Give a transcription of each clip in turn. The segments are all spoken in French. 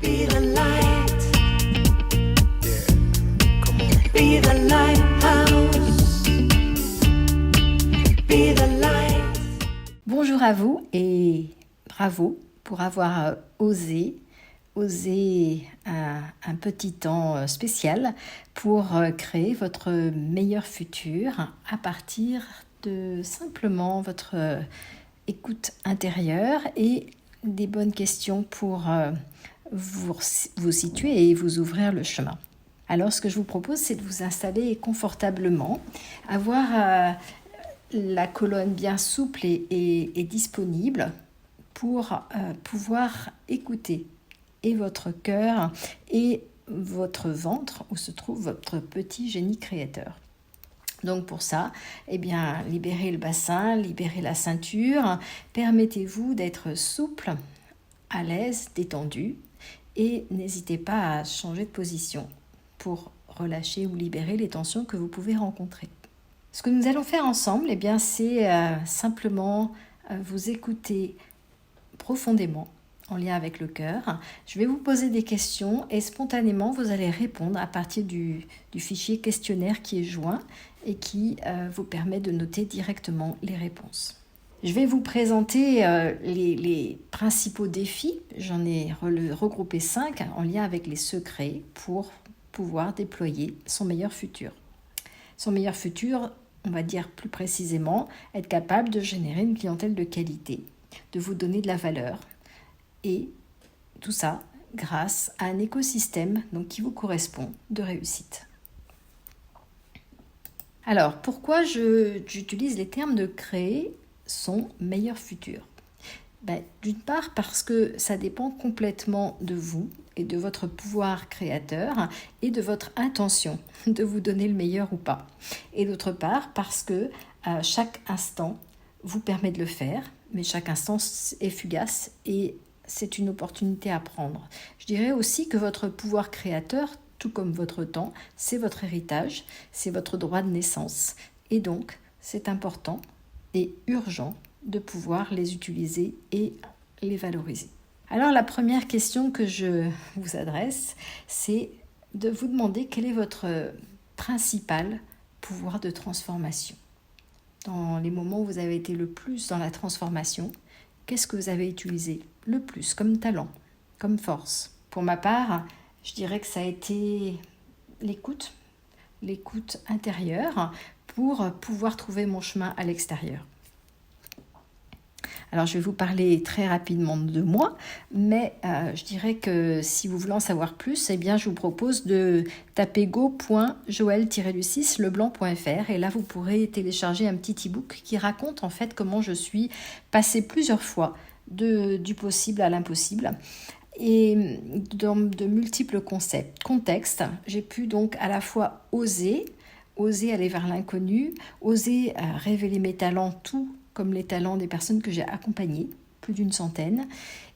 Be the light. Yeah, come on. Be the lighthouse. Be the light. Bonjour à vous et bravo pour avoir osé un petit temps spécial pour créer votre meilleur futur à partir de simplement votre écoute intérieure et des bonnes questions pour vous situer et vous ouvrir le chemin. Alors, ce que je vous propose, c'est de vous installer confortablement, avoir la colonne bien souple et disponible pour pouvoir écouter et votre cœur et votre ventre où se trouve votre petit génie créateur. Donc pour ça, libérez le bassin, libérez la ceinture, permettez-vous d'être souple, à l'aise, détendu et n'hésitez pas à changer de position pour relâcher ou libérer les tensions que vous pouvez rencontrer. Ce que nous allons faire ensemble, c'est simplement vous écouter profondément en lien avec le cœur. Je vais vous poser des questions et spontanément, vous allez répondre à partir du fichier questionnaire qui est joint et qui vous permet de noter directement les réponses. Je vais vous présenter les principaux défis. J'en ai regroupé 5 en lien avec les secrets pour pouvoir déployer son meilleur futur. Son meilleur futur, on va dire plus précisément, être capable de générer une clientèle de qualité, de vous donner de la valeur, et tout ça grâce à un écosystème qui vous correspond de réussite. Alors, pourquoi j'utilise les termes de créer son meilleur futur ? D'une part parce que ça dépend complètement de vous et de votre pouvoir créateur et de votre intention de vous donner le meilleur ou pas. Et d'autre part parce que chaque instant vous permet de le faire, mais chaque instant est fugace et c'est une opportunité à prendre. Je dirais aussi que votre pouvoir créateur, tout comme votre temps, c'est votre héritage, c'est votre droit de naissance. Et donc, c'est important et urgent de pouvoir les utiliser et les valoriser. Alors, la première question que je vous adresse, c'est de vous demander quel est votre principal pouvoir de transformation. Dans les moments où vous avez été le plus dans la transformation, qu'est-ce que vous avez utilisé le plus comme talent, comme force ? Pour ma part, je dirais que ça a été l'écoute intérieure pour pouvoir trouver mon chemin à l'extérieur. Alors, je vais vous parler très rapidement de moi, mais je dirais que si vous voulez en savoir plus, je vous propose de taper go.joël-leblanc.fr et là, vous pourrez télécharger un petit e-book qui raconte en fait comment je suis passée plusieurs fois du possible à l'impossible. Et dans de multiples contextes, j'ai pu donc à la fois oser aller vers l'inconnu, oser révéler mes talents, tout comme les talents des personnes que j'ai accompagnées, plus d'une centaine.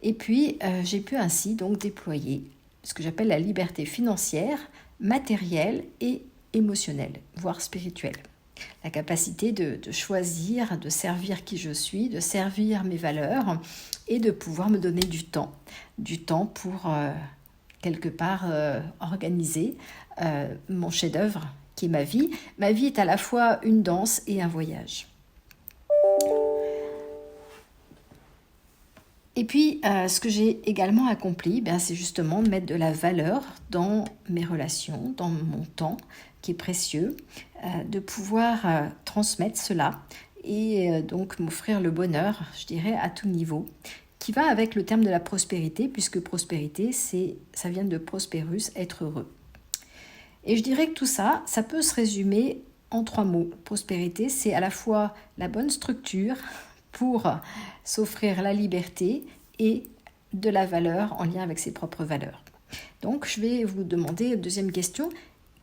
Et puis, j'ai pu ainsi donc déployer ce que j'appelle la liberté financière, matérielle et émotionnelle, voire spirituelle. La capacité de choisir, de servir qui je suis, de servir mes valeurs et de pouvoir me donner du temps pour quelque part organiser mon chef-d'œuvre qui est ma vie. Ma vie est à la fois une danse et un voyage. Et puis, ce que j'ai également accompli, c'est justement de mettre de la valeur dans mes relations, dans mon temps qui est précieux, de pouvoir transmettre cela et donc m'offrir le bonheur, je dirais, à tout niveau, qui va avec le terme de la prospérité, puisque prospérité, ça vient de prosperus, être heureux. Et je dirais que tout ça, ça peut se résumer en 3 mots. Prospérité, c'est à la fois la bonne structure pour s'offrir la liberté et de la valeur en lien avec ses propres valeurs. Donc, je vais vous demander, deuxième question,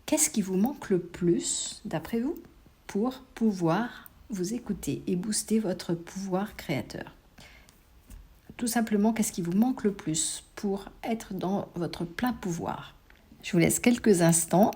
qu'est-ce qui vous manque le plus, d'après vous, pour pouvoir vous écouter et booster votre pouvoir créateur ? Tout simplement, qu'est-ce qui vous manque le plus pour être dans votre plein pouvoir ? Je vous laisse quelques instants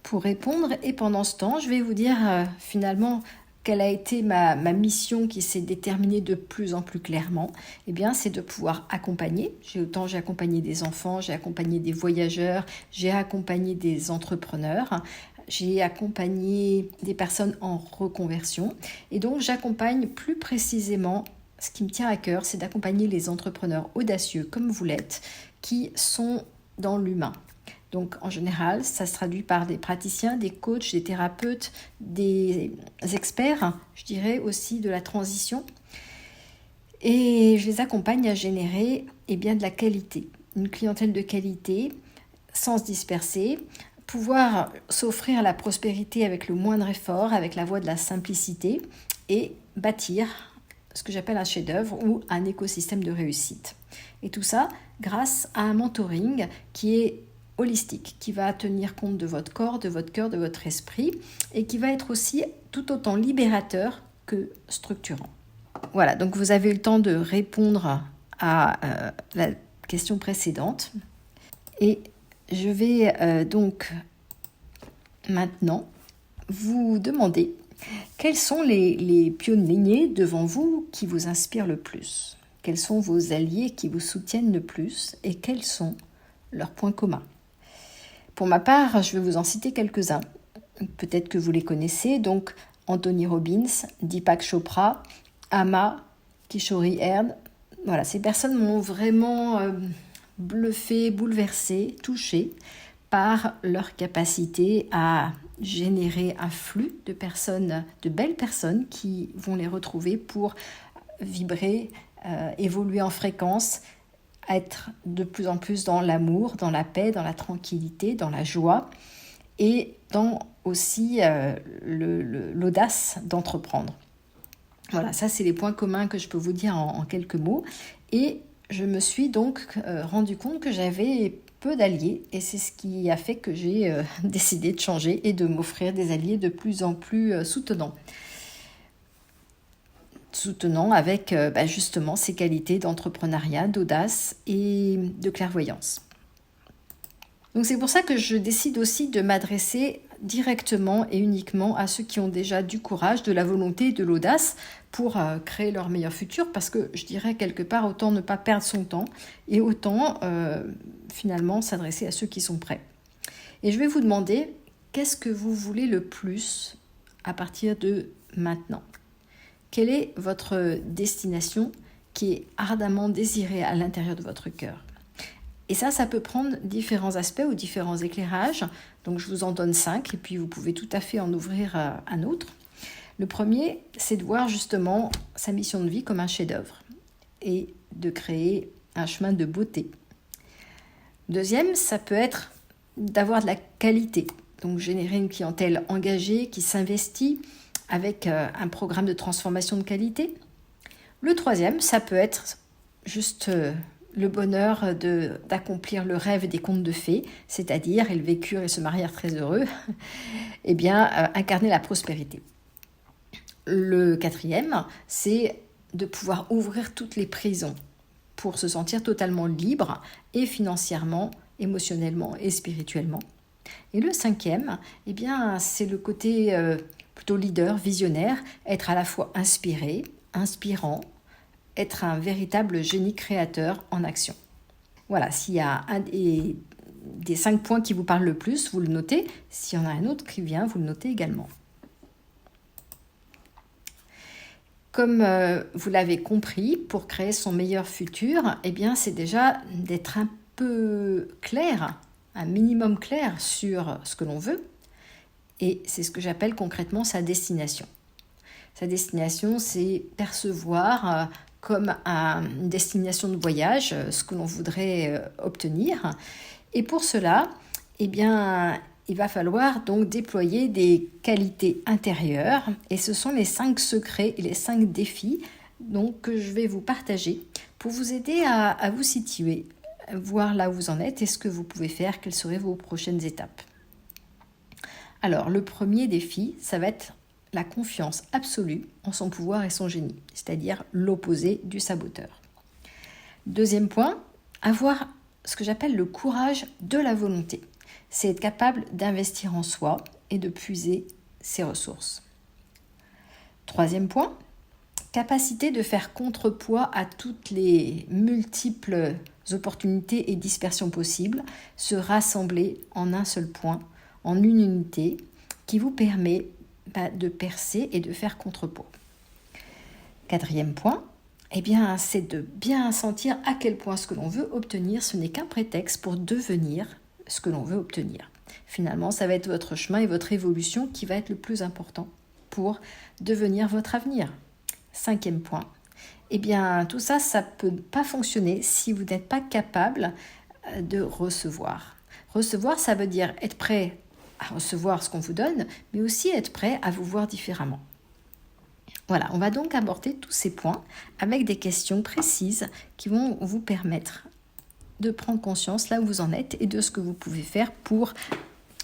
pour répondre et pendant ce temps, je vais vous dire finalement quelle a été ma mission qui s'est déterminée de plus en plus clairement? Eh bien, c'est de pouvoir accompagner. J'ai accompagné des enfants, j'ai accompagné des voyageurs, j'ai accompagné des entrepreneurs, j'ai accompagné des personnes en reconversion. Et donc, j'accompagne plus précisément, ce qui me tient à cœur, c'est d'accompagner les entrepreneurs audacieux comme vous l'êtes, qui sont dans l'humain. Donc en général, ça se traduit par des praticiens, des coachs, des thérapeutes, des experts, je dirais aussi de la transition. Et je les accompagne à générer de la qualité, une clientèle de qualité, sans se disperser, pouvoir s'offrir la prospérité avec le moindre effort, avec la voie de la simplicité et bâtir ce que j'appelle un chef-d'œuvre ou un écosystème de réussite. Et tout ça grâce à un mentoring qui est holistique, qui va tenir compte de votre corps, de votre cœur, de votre esprit et qui va être aussi tout autant libérateur que structurant. Voilà, donc vous avez eu le temps de répondre à la question précédente et je vais donc maintenant vous demander quels sont les pionniers devant vous qui vous inspirent le plus? Quels sont vos alliés qui vous soutiennent le plus et quels sont leurs points communs? Pour ma part, je vais vous en citer quelques-uns. Peut-être que vous les connaissez, donc Anthony Robbins, Deepak Chopra, Ama, Kishori Erd. Voilà, ces personnes m'ont vraiment bluffé, bouleversé, touché par leur capacité à générer un flux de personnes, de belles personnes qui vont les retrouver pour vibrer, évoluer en fréquence, être de plus en plus dans l'amour, dans la paix, dans la tranquillité, dans la joie et dans aussi l'audace d'entreprendre. Voilà, ça c'est les points communs que je peux vous dire en quelques mots. Et je me suis donc rendu compte que j'avais peu d'alliés et c'est ce qui a fait que j'ai décidé de changer et de m'offrir des alliés de plus en plus soutenants avec justement ces qualités d'entrepreneuriat, d'audace et de clairvoyance. Donc c'est pour ça que je décide aussi de m'adresser directement et uniquement à ceux qui ont déjà du courage, de la volonté et de l'audace pour créer leur meilleur futur, parce que je dirais quelque part autant ne pas perdre son temps et autant finalement s'adresser à ceux qui sont prêts. Et je vais vous demander qu'est-ce que vous voulez le plus à partir de maintenant? Quelle est votre destination qui est ardemment désirée à l'intérieur de votre cœur? Et ça peut prendre différents aspects ou différents éclairages. Donc je vous en donne 5 et puis vous pouvez tout à fait en ouvrir un autre. Le premier, c'est de voir justement sa mission de vie comme un chef-d'œuvre et de créer un chemin de beauté. Deuxième, ça peut être d'avoir de la qualité, donc générer une clientèle engagée qui s'investit avec un programme de transformation de qualité. Le troisième, ça peut être juste le bonheur d'accomplir le rêve des contes de fées, c'est-à-dire, ils vécurent et se marièrent très heureux, incarner la prospérité. Le quatrième, c'est de pouvoir ouvrir toutes les prisons pour se sentir totalement libre et financièrement, émotionnellement et spirituellement. Et le cinquième, c'est le côté plutôt leader, visionnaire, être à la fois inspiré, inspirant, être un véritable génie créateur en action. Voilà, s'il y a un des 5 points qui vous parlent le plus, vous le notez. S'il y en a un autre qui vient, vous le notez également. Comme vous l'avez compris, pour créer son meilleur futur, c'est déjà d'être un peu clair, un minimum clair sur ce que l'on veut. Et c'est ce que j'appelle concrètement sa destination. Sa destination, c'est percevoir comme une destination de voyage ce que l'on voudrait obtenir. Et pour cela, il va falloir donc déployer des qualités intérieures. Et ce sont les 5 secrets et les 5 défis donc, que je vais vous partager pour vous aider à vous situer, voir là où vous en êtes et ce que vous pouvez faire, quelles seraient vos prochaines étapes. Alors, le premier défi, ça va être la confiance absolue en son pouvoir et son génie, c'est-à-dire l'opposé du saboteur. Deuxième point, avoir ce que j'appelle le courage de la volonté. C'est être capable d'investir en soi et de puiser ses ressources. Troisième point, capacité de faire contrepoids à toutes les multiples opportunités et dispersions possibles, se rassembler en un seul point, en une unité, qui vous permet de percer et de faire contrepoids. Quatrième point, c'est de bien sentir à quel point ce que l'on veut obtenir, ce n'est qu'un prétexte pour devenir ce que l'on veut obtenir. Finalement, ça va être votre chemin et votre évolution qui va être le plus important pour devenir votre avenir. Cinquième point, tout ça, ça ne peut pas fonctionner si vous n'êtes pas capable de recevoir. Recevoir, ça veut dire être prêt à recevoir ce qu'on vous donne, mais aussi être prêt à vous voir différemment. Voilà, on va donc aborder tous ces points avec des questions précises qui vont vous permettre de prendre conscience là où vous en êtes et de ce que vous pouvez faire pour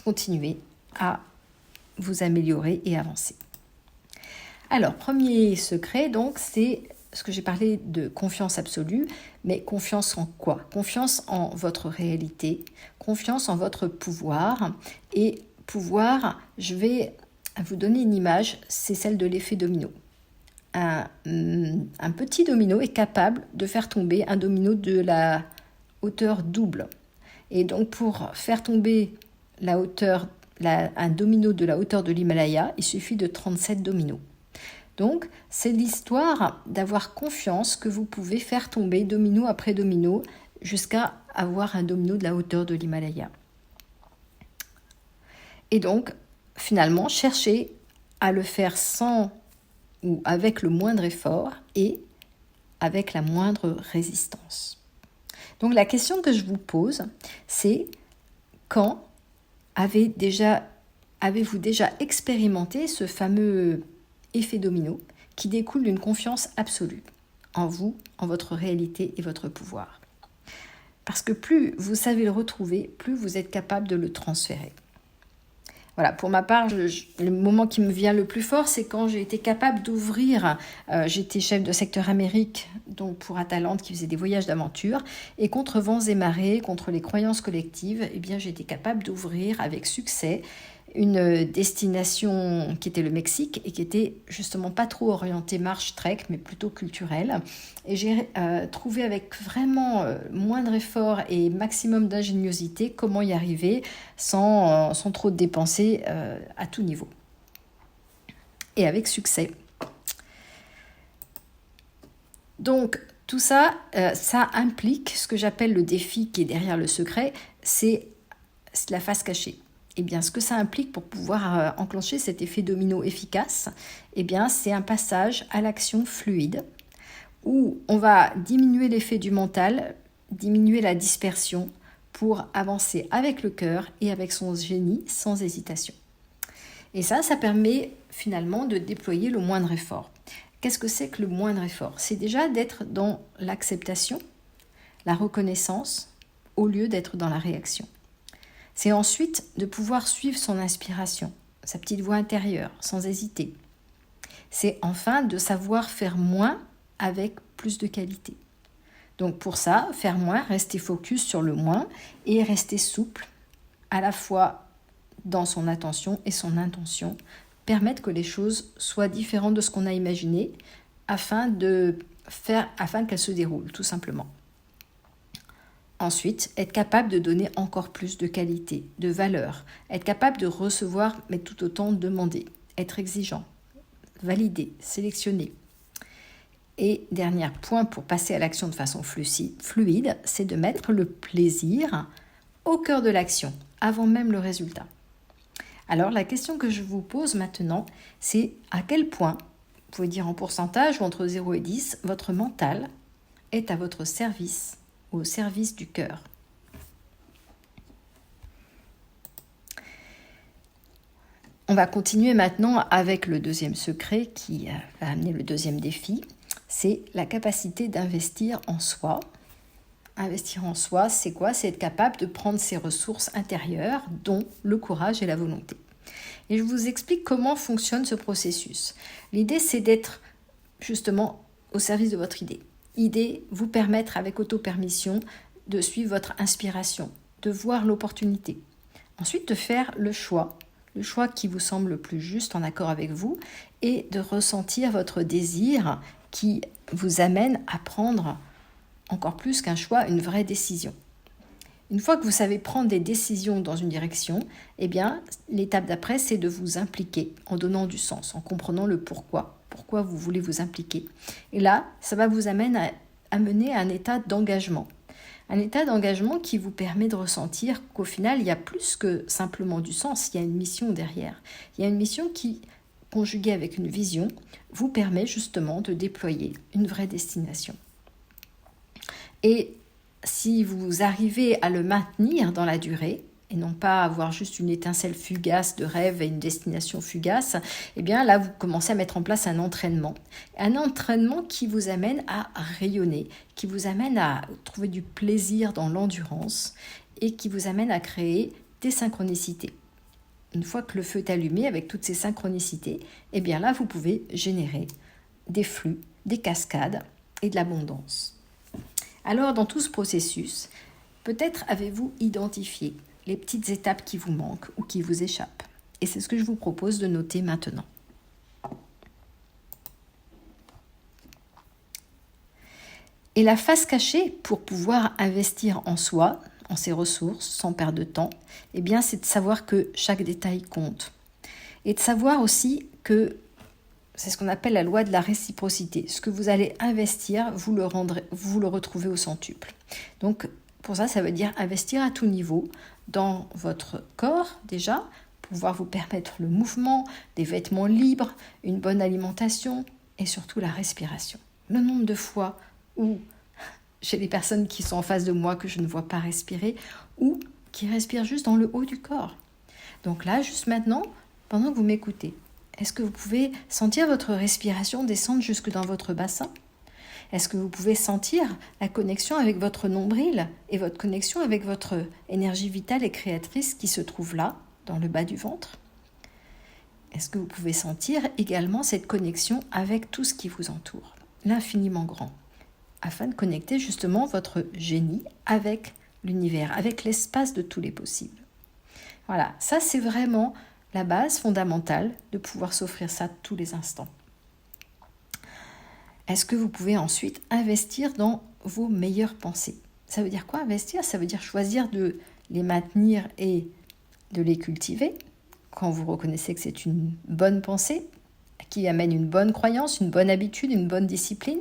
continuer à vous améliorer et avancer. Alors, premier secret, donc, c'est ce que j'ai parlé de confiance absolue, mais confiance en quoi ? Confiance en votre réalité, confiance en votre pouvoir. Et pouvoir, je vais vous donner une image, c'est celle de l'effet domino. Un petit domino est capable de faire tomber un domino de la hauteur double. Et donc, pour faire tomber un domino de la hauteur de l'Himalaya, il suffit de 37 dominos. Donc, c'est l'histoire d'avoir confiance que vous pouvez faire tomber domino après domino jusqu'à avoir un domino de la hauteur de l'Himalaya. Et donc, finalement, cherchez à le faire sans ou avec le moindre effort et avec la moindre résistance. Donc, la question que je vous pose, c'est quand avez-vous déjà expérimenté ce fameux effet domino qui découle d'une confiance absolue en vous, en votre réalité et votre pouvoir. Parce que plus vous savez le retrouver, plus vous êtes capable de le transférer. Voilà, pour ma part, le moment qui me vient le plus fort, c'est quand j'ai été capable d'ouvrir. J'étais chef de secteur Amérique, donc pour Atalante, qui faisait des voyages d'aventure. Et contre vents et marées, contre les croyances collectives, j'étais capable d'ouvrir avec succès une destination qui était le Mexique et qui était justement pas trop orientée marche-trek, mais plutôt culturelle. Et j'ai trouvé avec vraiment moindre effort et maximum d'ingéniosité comment y arriver sans trop dépenser à tout niveau. Et avec succès. Donc, tout ça, ça implique ce que j'appelle le défi qui est derrière le secret, c'est la face cachée. Ce que ça implique pour pouvoir enclencher cet effet domino efficace, c'est un passage à l'action fluide où on va diminuer l'effet du mental, diminuer la dispersion pour avancer avec le cœur et avec son génie sans hésitation. Et ça permet finalement de déployer le moindre effort. Qu'est-ce que c'est que le moindre effort ? C'est déjà d'être dans l'acceptation, la reconnaissance, au lieu d'être dans la réaction. C'est ensuite de pouvoir suivre son inspiration, sa petite voix intérieure, sans hésiter. C'est enfin de savoir faire moins avec plus de qualité. Donc pour ça, faire moins, rester focus sur le moins et rester souple, à la fois dans son attention et son intention, permettre que les choses soient différentes de ce qu'on a imaginé afin qu'elles se déroulent, tout simplement. Ensuite, être capable de donner encore plus de qualité, de valeur, être capable de recevoir, mais tout autant demander, être exigeant, valider, sélectionner. Et dernier point pour passer à l'action de façon fluide, c'est de mettre le plaisir au cœur de l'action, avant même le résultat. Alors la question que je vous pose maintenant, c'est à quel point, vous pouvez dire en pourcentage ou entre 0 et 10, votre mental est à votre service, au service du cœur. On va continuer maintenant avec le deuxième secret qui va amener le deuxième défi, c'est la capacité d'investir en soi. Investir en soi, c'est quoi ? C'est être capable de prendre ses ressources intérieures, dont le courage et la volonté. Et je vous explique comment fonctionne ce processus. L'idée, c'est d'être justement au service de votre idée. Idée, vous permettre avec auto-permission de suivre votre inspiration, de voir l'opportunité. Ensuite, de faire le choix le choix qui vous semble le plus juste en accord avec vous et de ressentir votre désir qui vous amène à prendre encore plus qu'un choix, une vraie décision. Une fois que vous savez prendre des décisions dans une direction, eh bien, l'étape d'après, c'est de vous impliquer en donnant du sens, en comprenant le pourquoi vous voulez vous impliquer. Et là, ça va vous amener à un état d'engagement. Un état d'engagement qui vous permet de ressentir qu'au final, il y a plus que simplement du sens, il y a une mission derrière. Il y a une mission qui, conjuguée avec une vision, vous permet justement de déployer une vraie destination. Et si vous arrivez à le maintenir dans la durée, et non pas avoir juste une étincelle fugace de rêve et une destination fugace, eh bien là, vous commencez à mettre en place un entraînement. Un entraînement qui vous amène à rayonner, qui vous amène à trouver du plaisir dans l'endurance et qui vous amène à créer des synchronicités. Une fois que le feu est allumé avec toutes ces synchronicités, eh bien là, vous pouvez générer des flux, des cascades et de l'abondance. Alors, dans tout ce processus, peut-être avez-vous identifié les petites étapes qui vous manquent ou qui vous échappent. Et c'est ce que je vous propose de noter maintenant. Et la face cachée pour pouvoir investir en soi, en ses ressources, sans perdre de temps, eh bien, c'est de savoir que chaque détail compte. Et de savoir aussi que c'est ce qu'on appelle la loi de la réciprocité. Ce que vous allez investir, vous le retrouvez au centuple. Donc, pour ça, ça veut dire investir à tout niveau, dans votre corps déjà, pouvoir vous permettre le mouvement, des vêtements libres, une bonne alimentation et surtout la respiration. Le nombre de fois où j'ai des personnes qui sont en face de moi que je ne vois pas respirer ou qui respirent juste dans le haut du corps. Donc là, juste maintenant, pendant que vous m'écoutez, est-ce que vous pouvez sentir votre respiration descendre jusque dans votre bassin ? Est-ce que vous pouvez sentir la connexion avec votre nombril et votre connexion avec votre énergie vitale et créatrice qui se trouve là, dans le bas du ventre ? Est-ce que vous pouvez sentir également cette connexion avec tout ce qui vous entoure, l'infiniment grand, afin de connecter justement votre génie avec l'univers, avec l'espace de tous les possibles. Voilà, ça c'est vraiment la base fondamentale de pouvoir s'offrir ça tous les instants. Est-ce que vous pouvez ensuite investir dans vos meilleures pensées ? Ça veut dire quoi investir ? Ça veut dire choisir de les maintenir et de les cultiver quand vous reconnaissez que c'est une bonne pensée qui amène une bonne croyance, une bonne habitude, une bonne discipline.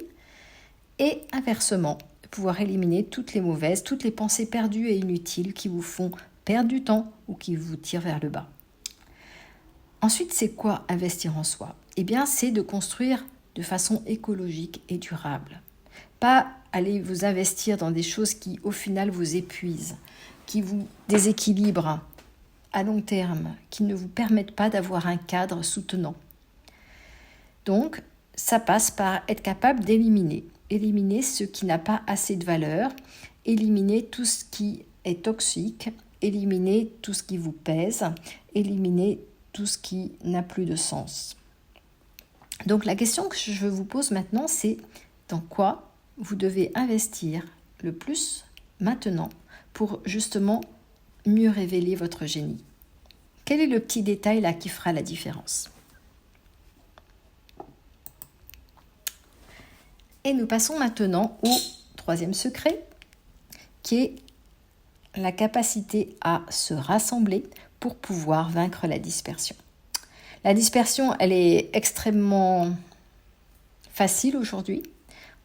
Et inversement, de pouvoir éliminer toutes les mauvaises, toutes les pensées perdues et inutiles qui vous font perdre du temps ou qui vous tirent vers le bas. Ensuite, c'est quoi investir en soi ? Eh bien, c'est de construire de façon écologique et durable. Pas aller vous investir dans des choses qui, au final, vous épuisent, qui vous déséquilibrent à long terme, qui ne vous permettent pas d'avoir un cadre soutenant. Donc, ça passe par être capable d'éliminer ce qui n'a pas assez de valeur, éliminer tout ce qui est toxique, éliminer tout ce qui vous pèse, éliminer tout ce qui n'a plus de sens. Donc la question que je vous pose maintenant, c'est dans quoi vous devez investir le plus maintenant pour justement mieux révéler votre génie. Quel est le petit détail là qui fera la différence ? Et nous passons maintenant au troisième secret, qui est la capacité à se rassembler pour pouvoir vaincre la dispersion. La dispersion, elle est extrêmement facile aujourd'hui.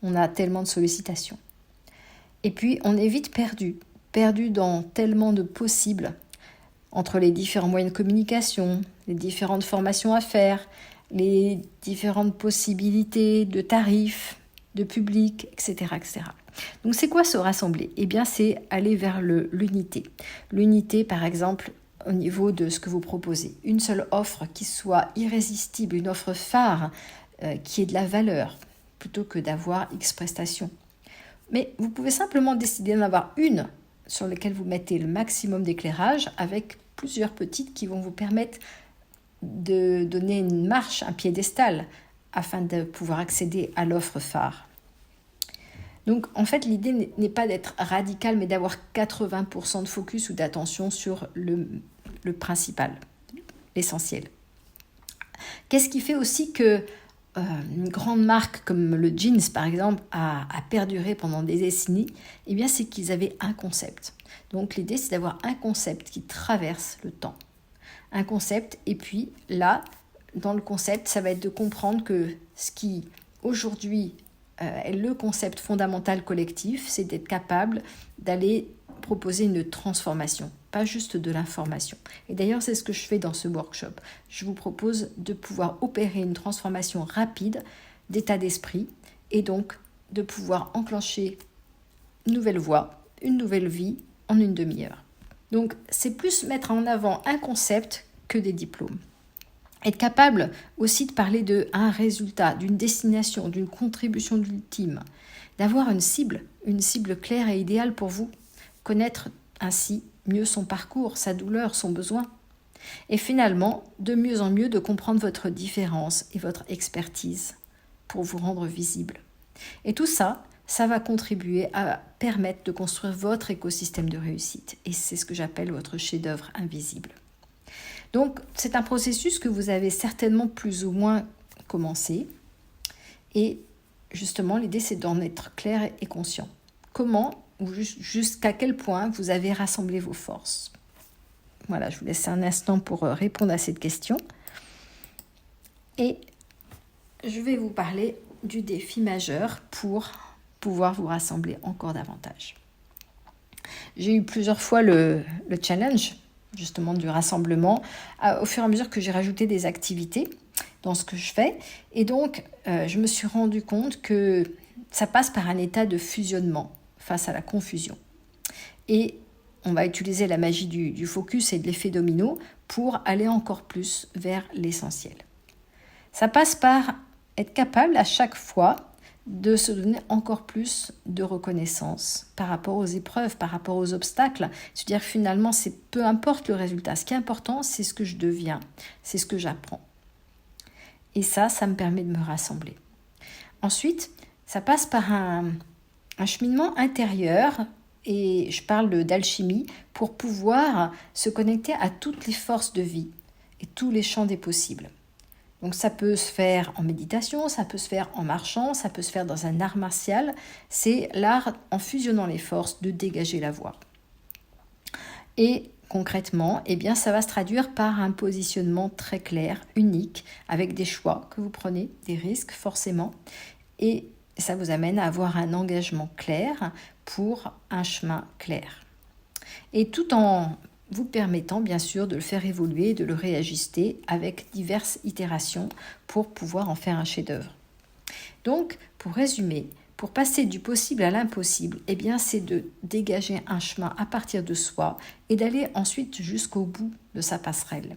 On a tellement de sollicitations. Et puis, on est vite perdu dans tellement de possibles entre les différents moyens de communication, les différentes formations à faire, les différentes possibilités de tarifs, de public, etc., etc. Donc, c'est quoi se rassembler ? Eh bien, c'est aller vers l'unité. L'unité, par exemple, au niveau de ce que vous proposez. Une seule offre qui soit irrésistible, une offre phare qui ait de la valeur, plutôt que d'avoir X prestations. Mais vous pouvez simplement décider d'en avoir une sur laquelle vous mettez le maximum d'éclairage avec plusieurs petites qui vont vous permettre de donner une marche, un piédestal, afin de pouvoir accéder à l'offre phare. Donc, en fait, l'idée n'est pas d'être radical, mais d'avoir 80% de focus ou d'attention sur le principal. l'essentiel. Qu'est-ce qui fait aussi que une grande marque comme le jeans, par exemple, a perduré pendant des décennies? Eh bien, c'est qu'ils avaient un concept. Donc, l'idée, c'est d'avoir un concept qui traverse le temps. Un concept, et puis là, dans le concept, ça va être de comprendre que ce qui, aujourd'hui, est le concept fondamental collectif, c'est d'être capable d'aller proposer une transformation, pas juste de l'information. Et d'ailleurs, c'est ce que je fais dans ce workshop. Je vous propose de pouvoir opérer une transformation rapide d'état d'esprit et donc de pouvoir enclencher une nouvelle voie, une nouvelle vie en une demi-heure. Donc, c'est plus mettre en avant un concept que des diplômes. Être capable aussi de parler d'un résultat, d'une destination, d'une contribution ultime, d'avoir une cible claire et idéale pour vous, connaître ainsi mieux son parcours, sa douleur, son besoin. Et finalement, de mieux en mieux de comprendre votre différence et votre expertise pour vous rendre visible. Et tout ça, ça va contribuer à permettre de construire votre écosystème de réussite. Et c'est ce que j'appelle votre chef-d'œuvre invisible. Donc, c'est un processus que vous avez certainement plus ou moins commencé. Et justement, l'idée, c'est d'en être clair et conscient. Comment ou jusqu'à quel point vous avez rassemblé vos forces. Voilà, je vous laisse un instant pour répondre à cette question. Et je vais vous parler du défi majeur pour pouvoir vous rassembler encore davantage. J'ai eu plusieurs fois le challenge, justement, du rassemblement, au fur et à mesure que j'ai rajouté des activités dans ce que je fais. Et donc, je me suis rendu compte que ça passe par un état de fusionnement face à la confusion. Et on va utiliser la magie du focus et de l'effet domino pour aller encore plus vers l'essentiel. Ça passe par être capable à chaque fois de se donner encore plus de reconnaissance par rapport aux épreuves, par rapport aux obstacles. C'est-à-dire que finalement, c'est peu importe le résultat. Ce qui est important, c'est ce que je deviens, c'est ce que j'apprends. Et ça me permet de me rassembler. Ensuite, ça passe par un cheminement intérieur, et je parle d'alchimie, pour pouvoir se connecter à toutes les forces de vie et tous les champs des possibles. Donc ça peut se faire en méditation, ça peut se faire en marchant, ça peut se faire dans un art martial. C'est l'art, en fusionnant les forces, de dégager la voie. Et concrètement, eh bien, ça va se traduire par un positionnement très clair, unique, avec des choix que vous prenez, des risques forcément, et ça vous amène à avoir un engagement clair pour un chemin clair. Et tout en vous permettant bien sûr de le faire évoluer, de le réajuster avec diverses itérations pour pouvoir en faire un chef-d'œuvre. Donc, pour résumer, pour passer du possible à l'impossible, eh bien, c'est de dégager un chemin à partir de soi et d'aller ensuite jusqu'au bout de sa passerelle.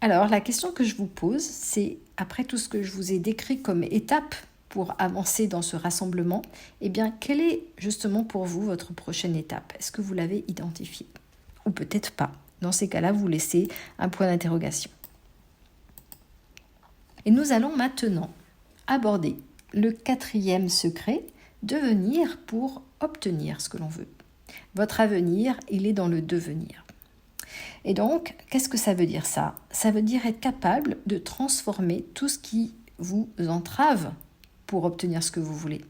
Alors, la question que je vous pose, c'est, après tout ce que je vous ai décrit comme étape pour avancer dans ce rassemblement, eh bien, quelle est justement pour vous votre prochaine étape? Est-ce que vous l'avez identifiée? Ou peut-être pas. Dans ces cas-là, vous laissez un point d'interrogation. Et nous allons maintenant aborder le 4e secret, devenir pour obtenir ce que l'on veut. Votre avenir, il est dans le devenir. Et donc, qu'est-ce que ça veut dire ça? Ça veut dire être capable de transformer tout ce qui vous entrave pour obtenir ce que vous voulez.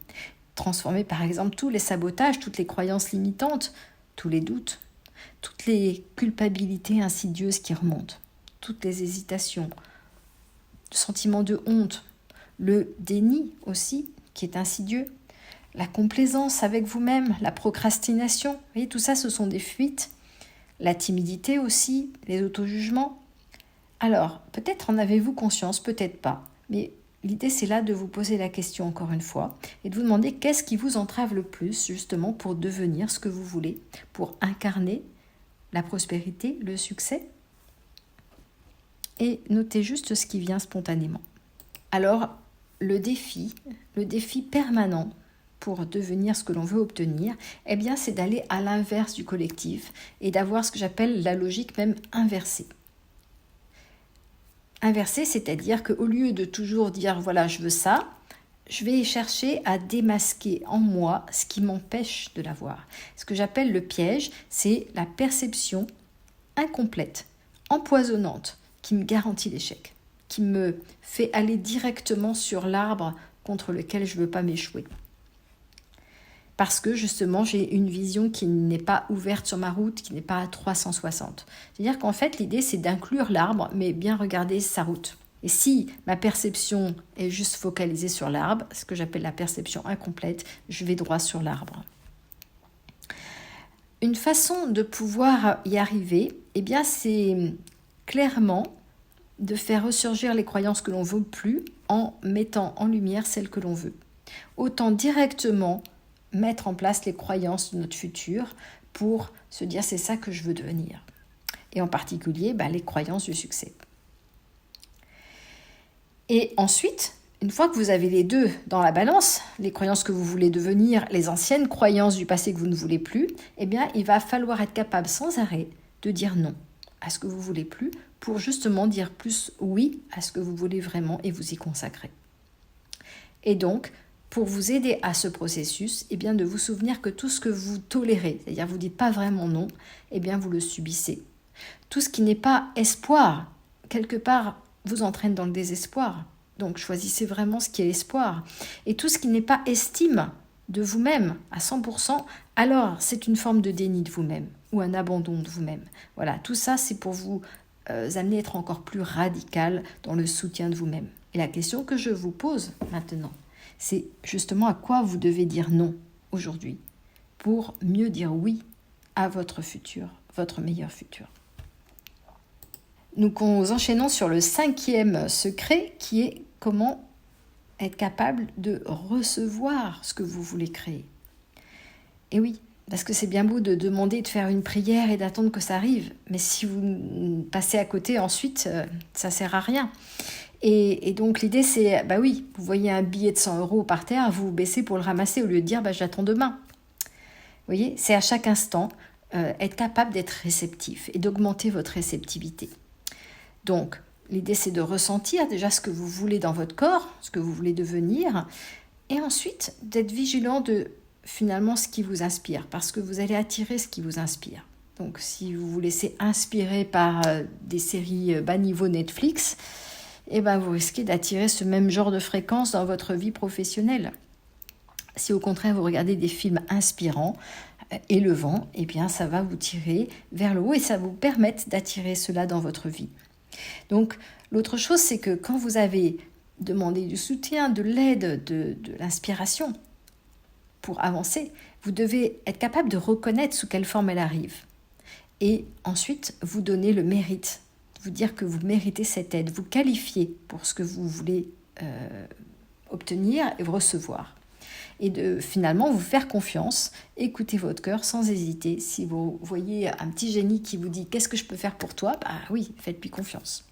Transformer par exemple tous les sabotages, toutes les croyances limitantes, tous les doutes, toutes les culpabilités insidieuses qui remontent, toutes les hésitations, le sentiment de honte, le déni aussi qui est insidieux, la complaisance avec vous-même, la procrastination, vous voyez, tout ça ce sont des fuites, la timidité aussi, les auto-jugements. Alors, peut-être en avez-vous conscience, peut-être pas, mais l'idée, c'est là de vous poser la question encore une fois et de vous demander qu'est-ce qui vous entrave le plus justement pour devenir ce que vous voulez, pour incarner la prospérité, le succès. Et notez juste ce qui vient spontanément. Alors, le défi permanent pour devenir ce que l'on veut obtenir, eh bien, c'est d'aller à l'inverse du collectif et d'avoir ce que j'appelle la logique même inversée. Inversé, c'est-à-dire qu'au lieu de toujours dire « voilà, je veux ça », je vais chercher à démasquer en moi ce qui m'empêche de l'avoir. Ce que j'appelle le piège, c'est la perception incomplète, empoisonnante qui me garantit l'échec, qui me fait aller directement sur l'arbre contre lequel je ne veux pas m'échouer. Parce que justement, j'ai une vision qui n'est pas ouverte sur ma route, qui n'est pas à 360. C'est-à-dire qu'en fait, l'idée, c'est d'inclure l'arbre, mais bien regarder sa route. Et si ma perception est juste focalisée sur l'arbre, ce que j'appelle la perception incomplète, je vais droit sur l'arbre. Une façon de pouvoir y arriver, eh bien, c'est clairement de faire ressurgir les croyances que l'on ne veut plus en mettant en lumière celles que l'on veut. Autant directement mettre en place les croyances de notre futur pour se dire c'est ça que je veux devenir. Et en particulier, les croyances du succès. Et ensuite, une fois que vous avez les deux dans la balance, les croyances que vous voulez devenir, les anciennes croyances du passé que vous ne voulez plus, eh bien, il va falloir être capable sans arrêt de dire non à ce que vous voulez plus pour justement dire plus oui à ce que vous voulez vraiment et vous y consacrer. Et donc, pour vous aider à ce processus, eh bien, de vous souvenir que tout ce que vous tolérez, c'est-à-dire vous ne dites pas vraiment non, eh bien, vous le subissez. Tout ce qui n'est pas espoir, quelque part, vous entraîne dans le désespoir. Donc, choisissez vraiment ce qui est l'espoir. Et tout ce qui n'est pas estime de vous-même à 100%, alors c'est une forme de déni de vous-même ou un abandon de vous-même. Voilà, tout ça, c'est pour vous amener à être encore plus radical dans le soutien de vous-même. Et la question que je vous pose maintenant, c'est justement à quoi vous devez dire non aujourd'hui pour mieux dire oui à votre futur, votre meilleur futur. Nous enchaînons sur le 5e secret qui est comment être capable de recevoir ce que vous voulez créer. Et oui, parce que c'est bien beau de demander de faire une prière et d'attendre que ça arrive, mais si vous passez à côté ensuite, ça ne sert à rien. Et donc l'idée c'est, oui, vous voyez un billet de 100 € par terre, vous vous baissez pour le ramasser au lieu de dire j'attends demain. Vous voyez, c'est à chaque instant être capable d'être réceptif et d'augmenter votre réceptivité. Donc l'idée c'est de ressentir déjà ce que vous voulez dans votre corps, ce que vous voulez devenir, et ensuite d'être vigilant de finalement ce qui vous inspire, parce que vous allez attirer ce qui vous inspire. Donc si vous vous laissez inspirer par des séries bas niveau Netflix, vous risquez d'attirer ce même genre de fréquence dans votre vie professionnelle. Si au contraire vous regardez des films inspirants, élevants, ça va vous tirer vers le haut et ça va vous permettre d'attirer cela dans votre vie. Donc l'autre chose, c'est que quand vous avez demandé du soutien, de l'aide, de l'inspiration pour avancer, vous devez être capable de reconnaître sous quelle forme elle arrive. Et ensuite, vous donner le mérite. Vous dire que vous méritez cette aide, vous qualifier pour ce que vous voulez obtenir et recevoir. Et de finalement vous faire confiance, écoutez votre cœur sans hésiter. Si vous voyez un petit génie qui vous dit « qu'est-ce que je peux faire pour toi ?» Oui, faites-lui confiance.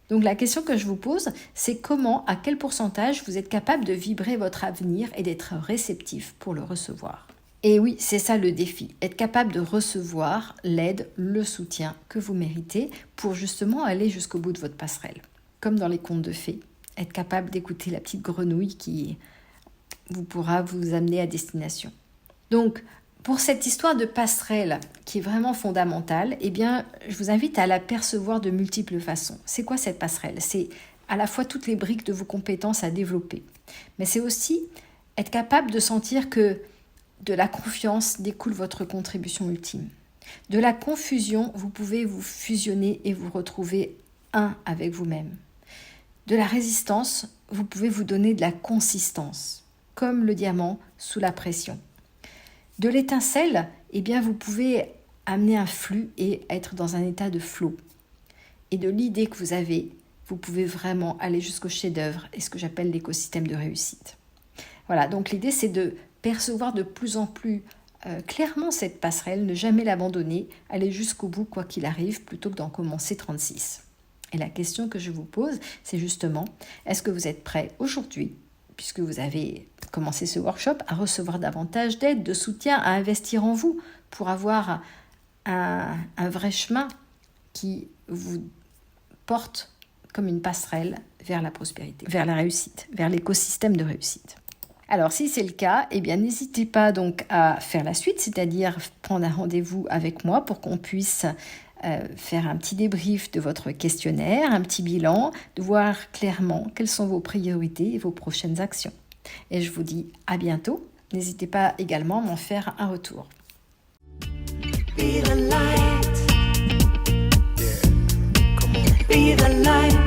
Donc la question que je vous pose, c'est comment, à quel pourcentage vous êtes capable de vibrer votre avenir et d'être réceptif pour le recevoir. Et oui, c'est ça le défi, être capable de recevoir l'aide, le soutien que vous méritez pour justement aller jusqu'au bout de votre passerelle. Comme dans les contes de fées, être capable d'écouter la petite grenouille qui pourra vous amener à destination. Donc, pour cette histoire de passerelle qui est vraiment fondamentale, je vous invite à la percevoir de multiples façons. C'est quoi cette passerelle ? C'est à la fois toutes les briques de vos compétences à développer, mais c'est aussi être capable de sentir que de la confiance découle votre contribution ultime. De la confusion, vous pouvez vous fusionner et vous retrouver un avec vous-même. De la résistance, vous pouvez vous donner de la consistance, comme le diamant sous la pression. De l'étincelle, vous pouvez amener un flux et être dans un état de flow. Et de l'idée que vous avez, vous pouvez vraiment aller jusqu'au chef-d'œuvre et ce que j'appelle l'écosystème de réussite. Voilà, donc l'idée c'est de percevoir de plus en plus clairement cette passerelle, ne jamais l'abandonner, aller jusqu'au bout quoi qu'il arrive, plutôt que d'en commencer 36. Et la question que je vous pose, c'est justement, est-ce que vous êtes prêt aujourd'hui, puisque vous avez commencé ce workshop, à recevoir davantage d'aide, de soutien, à investir en vous, pour avoir un vrai chemin qui vous porte comme une passerelle vers la prospérité, vers la réussite, vers l'écosystème de réussite. Alors si c'est le cas, eh bien n'hésitez pas donc à faire la suite, c'est-à-dire prendre un rendez-vous avec moi pour qu'on puisse faire un petit débrief de votre questionnaire, un petit bilan, de voir clairement quelles sont vos priorités et vos prochaines actions. Et je vous dis à bientôt. N'hésitez pas également à m'en faire un retour. Be the light. Yeah, come on. Be the light.